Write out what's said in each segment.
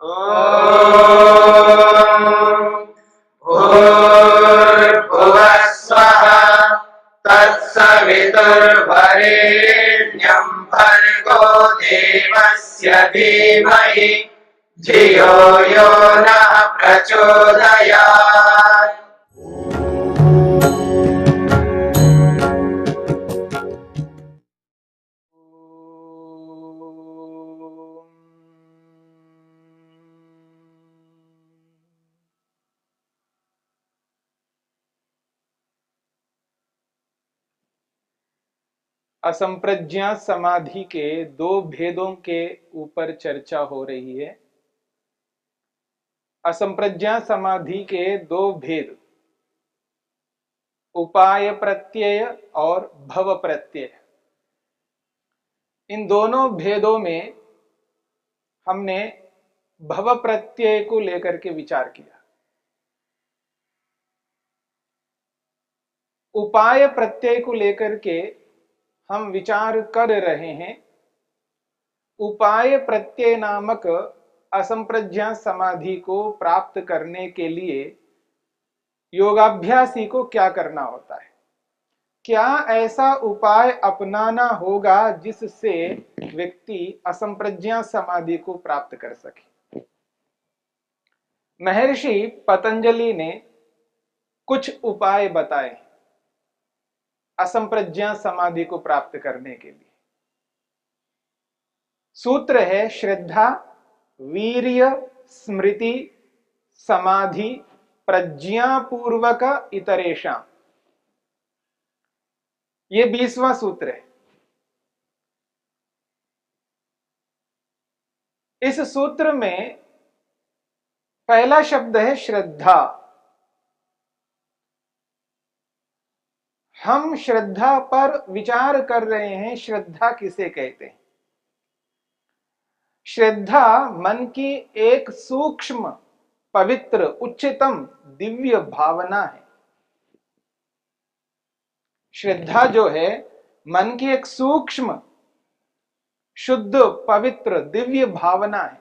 भूर्भुवः स्वः तत्सवितुर्वरेण्यं भर्गो देवस्य धीमहि धियो यो नः प्रचोदयात्। असंप्रज्ञा समाधि के दो भेदों के ऊपर चर्चा हो रही है। असंप्रज्ञा समाधि के दो भेद, उपाय प्रत्यय और भव प्रत्यय। इन दोनों भेदों में हमने भव प्रत्यय को लेकर के विचार किया। उपाय प्रत्यय को लेकर के हम विचार कर रहे हैं। उपाय प्रत्यय नामक असंप्रज्ञा समाधि को प्राप्त करने के लिए योगाभ्यासी को क्या करना होता है, क्या ऐसा उपाय अपनाना होगा जिससे व्यक्ति असंप्रज्ञा समाधि को प्राप्त कर सके। महर्षि पतंजलि ने कुछ उपाय बताए असंप्रज्ञा समाधि को प्राप्त करने के लिए। सूत्र है श्रद्धा, वीर्य, स्मृति, समाधि, प्रज्ञापूर्वक इतरेषां। ये 20वां सूत्र है। इस सूत्र में पहला शब्द है श्रद्धा। हम श्रद्धा पर विचार कर रहे हैं। श्रद्धा किसे कहते हैं? श्रद्धा मन की एक सूक्ष्म, पवित्र, उच्चतम दिव्य भावना है। श्रद्धा जो है मन की एक सूक्ष्म, शुद्ध, पवित्र, दिव्य भावना है,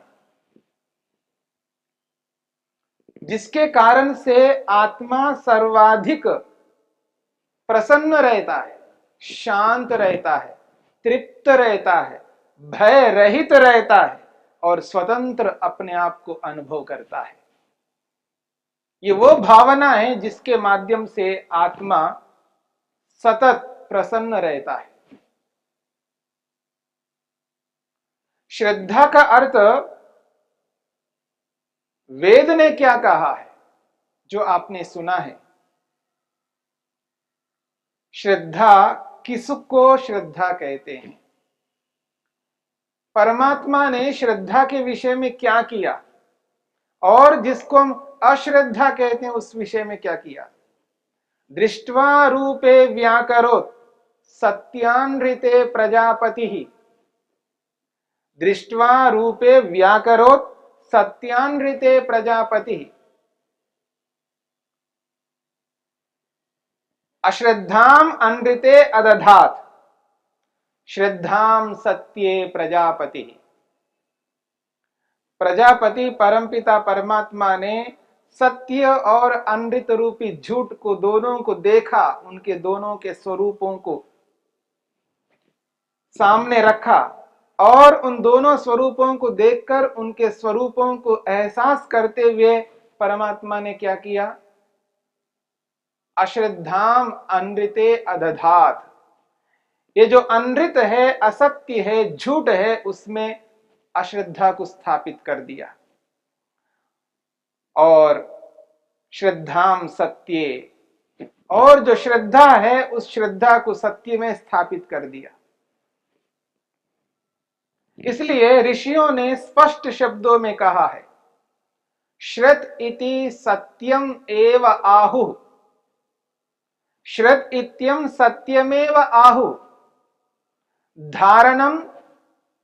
जिसके कारण से आत्मा सर्वाधिक प्रसन्न रहता है, शांत रहता है, तृप्त रहता है, भय रहित रहता है और स्वतंत्र अपने आप को अनुभव करता है। ये वो भावना है जिसके माध्यम से आत्मा सतत प्रसन्न रहता है। श्रद्धा का अर्थ वेद ने क्या कहा है, जो आपने सुना है। श्रद्धा किसको श्रद्धा कहते हैं? परमात्मा ने श्रद्धा के विषय में क्या किया और जिसको हम अश्रद्धा कहते हैं उस विषय में क्या किया। दृष्ट्वा रूपे व्याकरोत् सत्यानृते प्रजापति। दृष्ट्वा रूपे व्याकरोत् सत्यानृते प्रजापति। अश्रद्धाम अनृते अदधात श्रद्धाम सत्ये प्रजापति। प्रजापति परमपिता परमात्मा ने सत्य और अनृत रूपी झूठ को दोनों को देखा, उनके दोनों के स्वरूपों को सामने रखा और उन दोनों स्वरूपों को देखकर उनके स्वरूपों को एहसास करते हुए परमात्मा ने क्या किया? अश्रद्धाम अनृते अदधात। ये जो अनृत है, असत्य है, झूठ है, उसमें अश्रद्धा को स्थापित कर दिया और श्रद्धाम सत्ये, और जो श्रद्धा है उस श्रद्धा को सत्य में स्थापित कर दिया। इसलिए ऋषियों ने स्पष्ट शब्दों में कहा है, श्रत इति सत्यम एव आहुः। श्रत इत्यम सत्यमेव आहुः। धारणम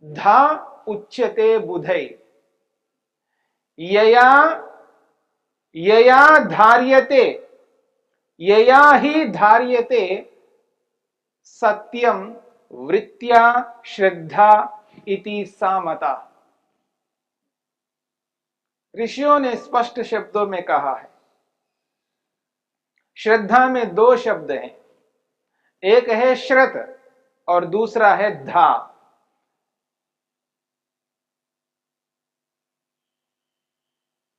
धा उच्यते बुधै। यया यया धार्यते, यया ही धार्यते सत्यम वृत्त्या श्रद्धा इति सा मता। ऋषियों ने स्पष्ट शब्दों में कहा है। श्रद्धा में दो शब्द हैं, एक है श्रत और दूसरा है धा।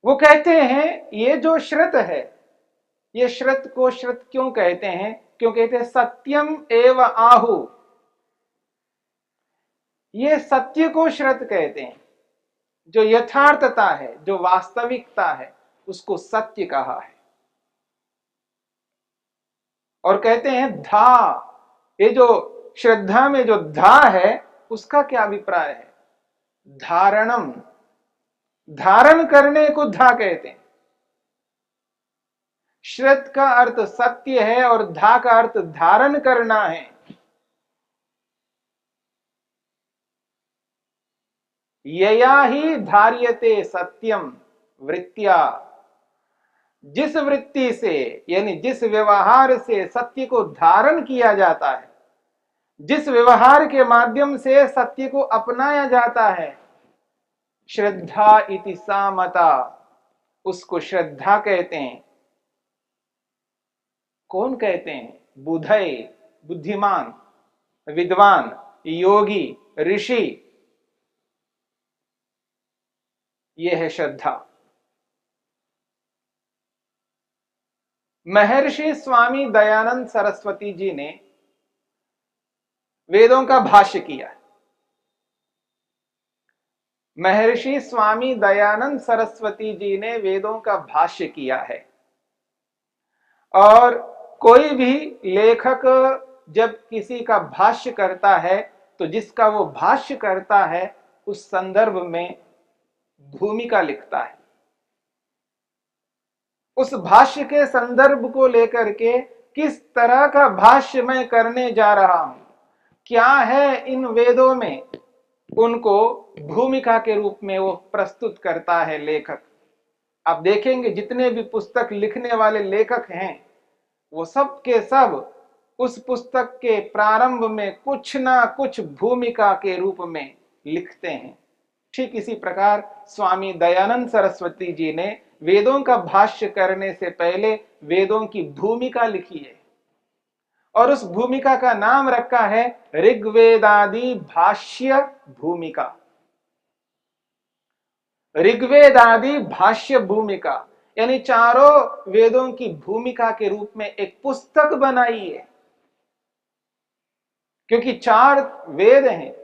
वो कहते हैं ये जो श्रत है, ये श्रत को श्रत क्यों कहते हैं? क्यों कहते हैं? सत्यम एव आहु, ये सत्य को श्रत कहते हैं। जो यथार्थता है, जो वास्तविकता है, उसको सत्य कहा है। और कहते हैं धा, ये जो श्रद्धा में जो धा है, उसका क्या अभिप्राय है? धारणम, धारण करने को धा कहते हैं। श्रत का अर्थ सत्य है और धा का अर्थ धारण करना है। यया ही धार्यते सत्यम वृत्त्या, जिस वृत्ति से यानी जिस व्यवहार से सत्य को धारण किया जाता है, जिस व्यवहार के माध्यम से सत्य को अपनाया जाता है, श्रद्धा इति सा मता, उसको श्रद्धा कहते हैं। कौन कहते हैं? बुधय, बुद्धिमान, विद्वान, योगी, ऋषि, यह है श्रद्धा। महर्षि स्वामी दयानंद सरस्वती जी ने वेदों का भाष्य किया। महर्षि स्वामी दयानंद सरस्वती जी ने वेदों का भाष्य किया है। और कोई भी लेखक जब किसी का भाष्य करता है, तो जिसका वो भाष्य करता है उस संदर्भ में भूमिका लिखता है। उस भाष्य के संदर्भ को लेकर के किस तरह का भाष्य मैं करने जा रहा हूं, क्या है इन वेदों में, उनको भूमिका के रूप में वो प्रस्तुत करता है लेखक। आप देखेंगे जितने भी पुस्तक लिखने वाले लेखक हैं, वो सब के सब उस पुस्तक के प्रारंभ में कुछ ना कुछ भूमिका के रूप में लिखते हैं। ठीक इसी प्रकार स्वामी दयानंद सरस्वती जी ने वेदों का भाष्य करने से पहले वेदों की भूमिका लिखी है, और उस भूमिका का नाम रखा है ऋग्वेदादि भाष्य भूमिका। ऋग्वेदादि भाष्य भूमिका यानी चारों वेदों की भूमिका के रूप में एक पुस्तक बनाई है। क्योंकि 4 वेद हैं,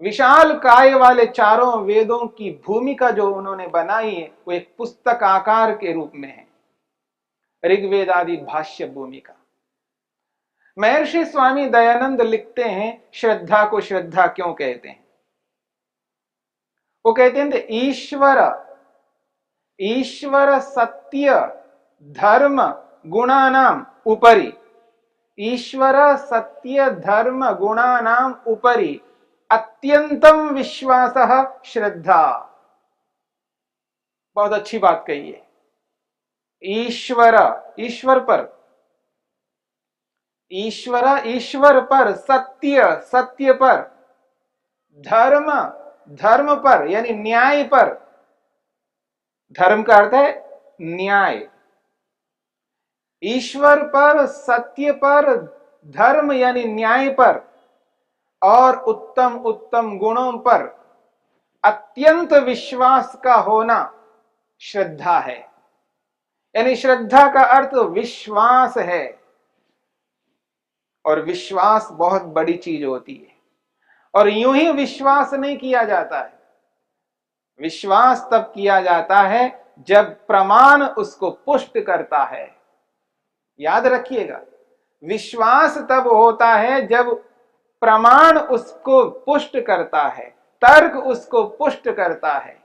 विशाल काय वाले चारों वेदों की भूमिका जो उन्होंने बनाई है, वो एक पुस्तक आकार के रूप में है, ऋग्वेदादि भाष्य भूमिका। महर्षि स्वामी दयानंद लिखते हैं श्रद्धा को श्रद्धा क्यों कहते हैं? वो कहते हैं ईश्वर सत्य धर्म गुणानाम उपरि, ईश्वर सत्य धर्म गुणानाम उपरि अत्यंतम विश्वासः श्रद्धा। बहुत अच्छी बात कही है। ईश्वर पर, सत्य पर, धर्म पर यानी न्याय पर, धर्म का अर्थ है न्याय, ईश्वर पर, सत्य पर, धर्म यानी न्याय पर, और उत्तम उत्तम गुणों पर अत्यंत विश्वास का होना श्रद्धा है। यानी श्रद्धा का अर्थ विश्वास है, और विश्वास बहुत बड़ी चीज होती है। और यूं ही विश्वास नहीं किया जाता है, विश्वास तब किया जाता है जब प्रमाण उसको पुष्ट करता है। याद रखिएगा, विश्वास तब होता है जब प्रमाण उसको पुष्ट करता है, तर्क उसको पुष्ट करता है।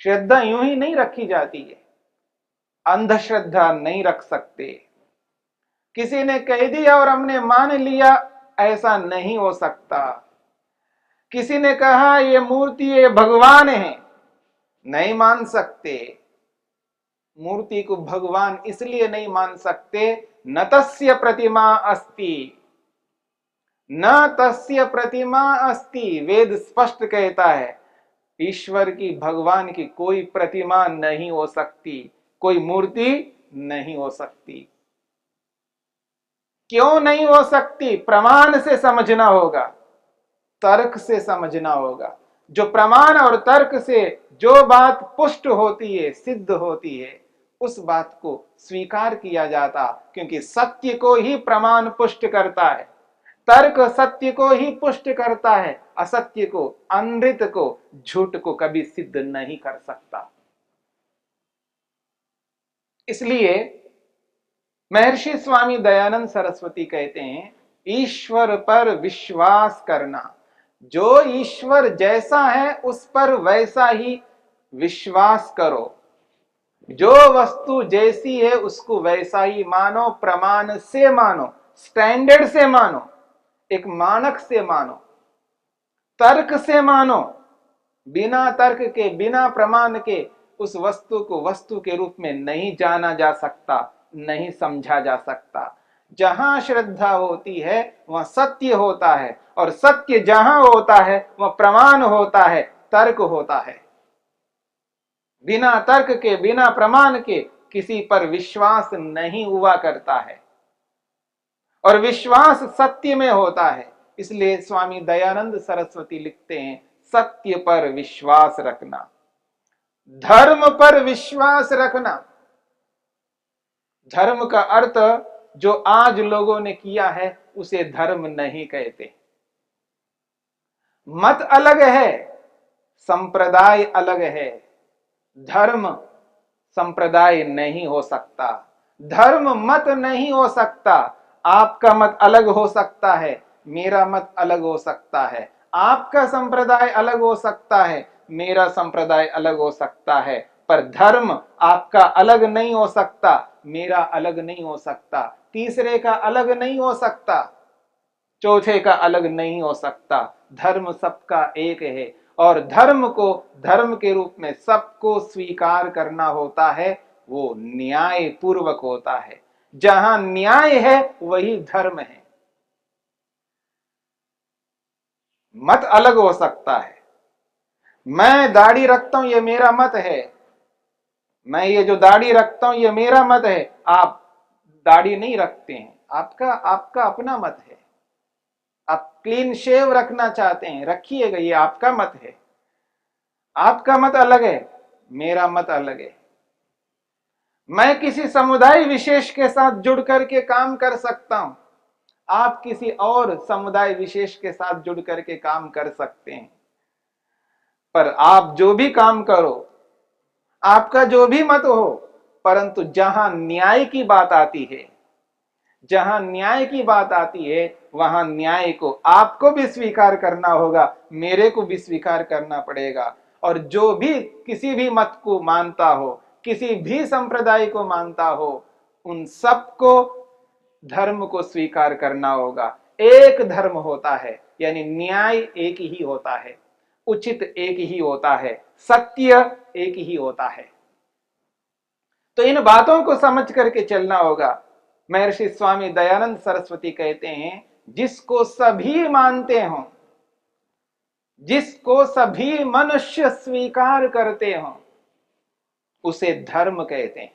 श्रद्धा यूं ही नहीं रखी जाती है, अंधश्रद्धा नहीं रख सकते। किसी ने कह दिया और हमने मान लिया, ऐसा नहीं हो सकता। किसी ने कहा ये मूर्ति ये भगवान है, नहीं मान सकते। मूर्ति को भगवान इसलिए नहीं मान सकते, न तस्य प्रतिमा अस्ति, न तस्य प्रतिमा अस्ति। वेद स्पष्ट कहता है ईश्वर की, भगवान की कोई प्रतिमा नहीं हो सकती, कोई मूर्ति नहीं हो सकती। क्यों नहीं हो सकती? प्रमाण से समझना होगा, तर्क से समझना होगा। जो प्रमाण और तर्क से जो बात पुष्ट होती है, सिद्ध होती है, उस बात को स्वीकार किया जाता, क्योंकि सत्य को ही प्रमाण पुष्ट करता है, तर्क सत्य को ही पुष्ट करता है, असत्य को, अमृत को, झूठ को कभी सिद्ध नहीं कर सकता। इसलिए महर्षि स्वामी दयानंद सरस्वती कहते हैं, ईश्वर पर विश्वास करना, जो ईश्वर जैसा है उस पर वैसा ही विश्वास करो, जो वस्तु जैसी है उसको वैसा ही मानो, प्रमाण से मानो, स्टैंडर्ड से मानो, एक मानक से मानो, तर्क से मानो। बिना तर्क के, बिना प्रमाण के उस वस्तु को वस्तु के रूप में नहीं जाना जा सकता, नहीं समझा जा सकता। जहां श्रद्धा होती है वह सत्य होता है, और सत्य जहां होता है वह प्रमाण होता है, तर्क होता है। बिना तर्क के, बिना प्रमाण के किसी पर विश्वास नहीं हुआ करता है, और विश्वास सत्य में होता है। इसलिए स्वामी दयानंद सरस्वती लिखते हैं, सत्य पर विश्वास रखना, धर्म पर विश्वास रखना। धर्म का अर्थ जो आज लोगों ने किया है उसे धर्म नहीं कहते। मत अलग है, संप्रदाय अलग है, धर्म संप्रदाय नहीं हो सकता, धर्म मत नहीं हो सकता। आपका मत अलग हो सकता है, मेरा मत अलग हो सकता है, आपका संप्रदाय अलग हो सकता है, मेरा संप्रदाय अलग हो सकता है, पर धर्म आपका अलग नहीं हो सकता, मेरा अलग नहीं हो सकता, तीसरे का अलग नहीं हो सकता, चौथे का अलग नहीं हो सकता। धर्म सबका एक है, और धर्म को धर्म के रूप में सबको स्वीकार करना होता है, वो न्याय पूर्वक होता है। जहां न्याय है वही धर्म है। मत अलग हो सकता है, मैं दाढ़ी रखता हूं ये मेरा मत है, मैं ये जो दाढ़ी रखता हूं ये मेरा मत है, आप दाढ़ी नहीं रखते हैं, आपका आपका अपना मत है। आप क्लीन शेव रखना चाहते हैं, रखिएगा, ये आपका मत है। आपका मत अलग है, मेरा मत अलग है। मैं किसी समुदाय विशेष के साथ जुड़ करके काम कर सकता हूं, आप किसी और समुदाय विशेष के साथ जुड़ करके काम कर सकते हैं, पर आप जो भी काम करो, आपका जो भी मत हो, परंतु जहां न्याय की बात आती है, जहां न्याय की बात आती है, वहां न्याय को आपको भी स्वीकार करना होगा, मेरे को भी स्वीकार करना पड़ेगा। और जो भी किसी भी मत को मानता हो, किसी भी संप्रदाय को मानता हो, उन सबको धर्म को स्वीकार करना होगा। एक धर्म होता है, यानी न्याय एक ही होता है, उचित एक ही होता है, सत्य एक ही होता है। तो इन बातों को समझ करके चलना होगा। महर्षि स्वामी दयानंद सरस्वती कहते हैं, जिसको सभी मानते हो, जिसको सभी मनुष्य स्वीकार करते हो, उसे धर्म कहते हैं।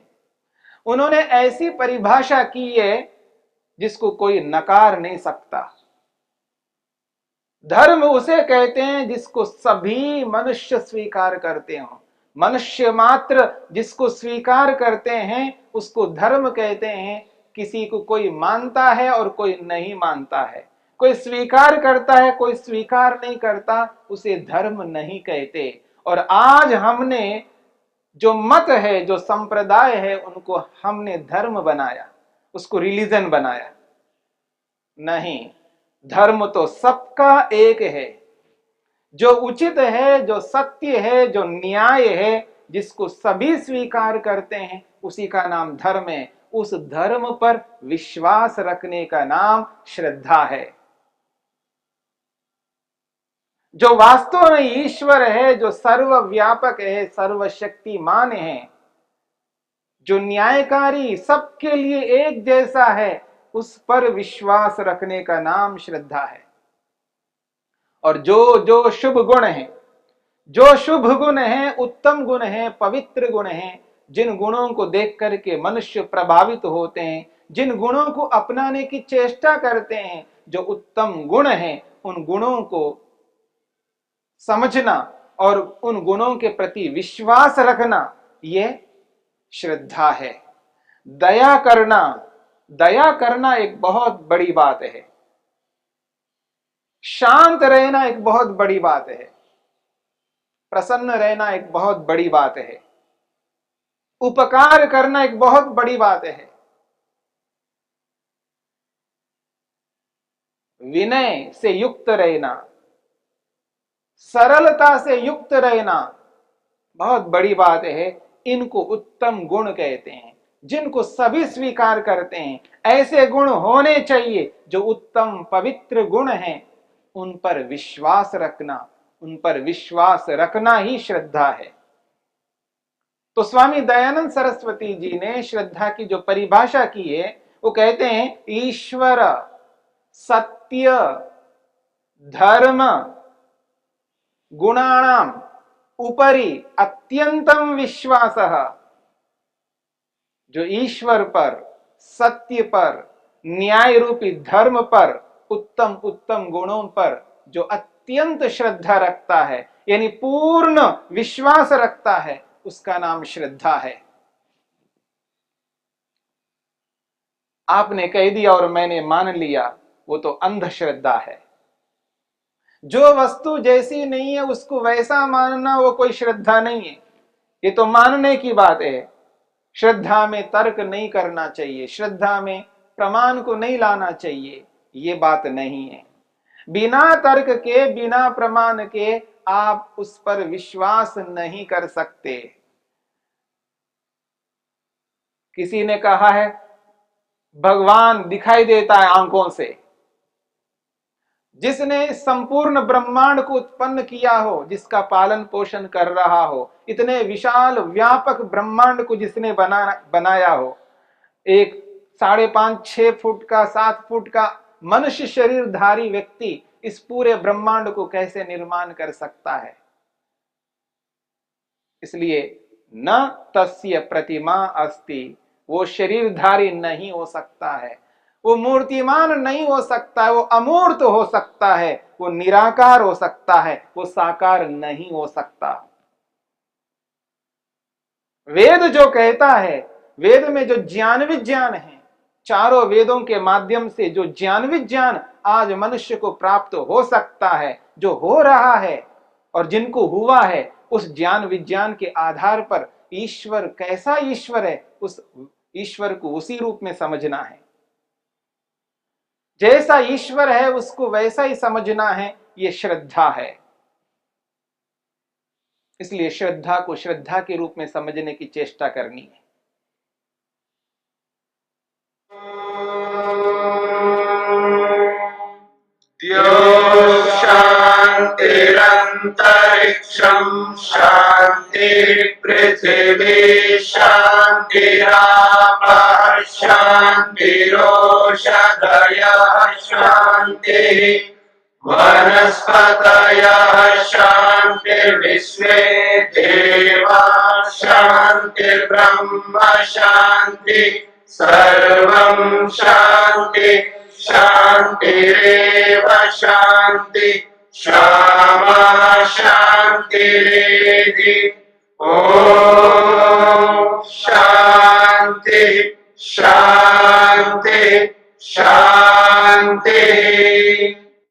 उन्होंने ऐसी परिभाषा की है जिसको कोई नकार नहीं सकता। धर्म उसे कहते हैं जिसको सभी मनुष्य स्वीकार करते हो। मनुष्य मात्र जिसको स्वीकार करते हैं उसको धर्म कहते हैं। किसी को कोई मानता है और कोई नहीं मानता है, कोई स्वीकार करता है, कोई स्वीकार नहीं करता, उसे धर्म नहीं कहते। और आज हमने जो मत है, जो संप्रदाय है, उनको हमने धर्म बनाया, उसको रिलीजन बनाया। नहीं, धर्म तो सबका एक है। जो उचित है, जो सत्य है, जो न्याय है, जिसको सभी स्वीकार करते हैं, उसी का नाम धर्म है। उस धर्म पर विश्वास रखने का नाम श्रद्धा है। जो वास्तव में ईश्वर है, जो सर्वव्यापक है, सर्वशक्तिमान है, जो न्यायकारी, सबके लिए एक जैसा है, उस पर विश्वास रखने का नाम श्रद्धा है। और जो जो शुभ गुण है, जो शुभ गुण हैं, उत्तम गुण हैं, पवित्र गुण हैं, जिन गुणों को देख करके मनुष्य प्रभावित होते हैं, जिन गुणों को अपनाने की चेष्टा करते हैं, जो उत्तम गुण हैं, उन गुणों को समझना और उन गुणों के प्रति विश्वास रखना, ये श्रद्धा है। दया करना, दया करना एक बहुत बड़ी बात है। शांत रहना एक बहुत बड़ी बात है। प्रसन्न रहना एक बहुत बड़ी बात है। उपकार करना एक बहुत बड़ी बात है। विनय से युक्त रहना, सरलता से युक्त रहना बहुत बड़ी बात है। इनको उत्तम गुण कहते हैं, जिनको सभी स्वीकार करते हैं। ऐसे गुण होने चाहिए जो उत्तम पवित्र गुण हैं। उन पर विश्वास रखना, उन पर विश्वास रखना ही श्रद्धा है। तो स्वामी दयानंद सरस्वती जी ने श्रद्धा की जो परिभाषा की है, वो कहते हैं ईश्वर, सत्य, धर्म, गुणाणाम उपरि अत्यंतम विश्वासः। जो ईश्वर पर, सत्य पर, न्याय रूपी धर्म पर, उत्तम उत्तम गुणों पर जो अत्यंत श्रद्धा रखता है, यानी पूर्ण विश्वास रखता है, उसका नाम श्रद्धा है। आपने कह दिया और मैंने मान लिया, वो तो अंधश्रद्धा है। जो वस्तु जैसी नहीं है उसको वैसा मानना, वो कोई श्रद्धा नहीं है। ये तो मानने की बात है। श्रद्धा में तर्क नहीं करना चाहिए, श्रद्धा में प्रमाण को नहीं लाना चाहिए, ये बात नहीं है। बिना तर्क के, बिना प्रमाण के आप उस पर विश्वास नहीं कर सकते। किसी ने कहा है भगवान दिखाई देता है आंखों से। जिसने संपूर्ण ब्रह्मांड को उत्पन्न किया हो, जिसका पालन पोषण कर रहा हो, इतने विशाल व्यापक ब्रह्मांड को जिसने बनाया हो, एक 5.5-6 फुट का, 7 फुट का मनुष्य शरीरधारी व्यक्ति इस पूरे ब्रह्मांड को कैसे निर्माण कर सकता है? इसलिए न तस्य प्रतिमा अस्ति, वो शरीरधारी नहीं हो सकता है, वो मूर्तिमान नहीं हो सकता है, वो अमूर्त हो सकता है, वो निराकार हो सकता है, वो साकार नहीं हो सकता। वेद जो कहता है, वेद में जो ज्ञान विज्ञान है, चारों वेदों के माध्यम से जो ज्ञान विज्ञान आज मनुष्य को प्राप्त हो सकता है, जो हो रहा है और जिनको हुआ है, उस ज्ञान विज्ञान के आधार पर ईश्वर कैसा ईश्वर है, उस ईश्वर को उसी रूप में समझना है। जैसा ईश्वर है उसको वैसा ही समझना है, ये श्रद्धा है। इसलिए श्रद्धा को श्रद्धा के रूप में समझने की चेष्टा करनी है। शान्तिरन्तरिक्षं शान्ति पृथिवी शान्तिरापः शान्तिरोषधयः शान्तिः वनस्पतयः शान्तिर्विश्वे देवाः शान्तिर्ब्रह्म शान्ति सर्वं शान्ति शान्तिरेव शान्ति क्षमा शान्तिरेधि। ॐ शान्ति शान्ति शान्ति।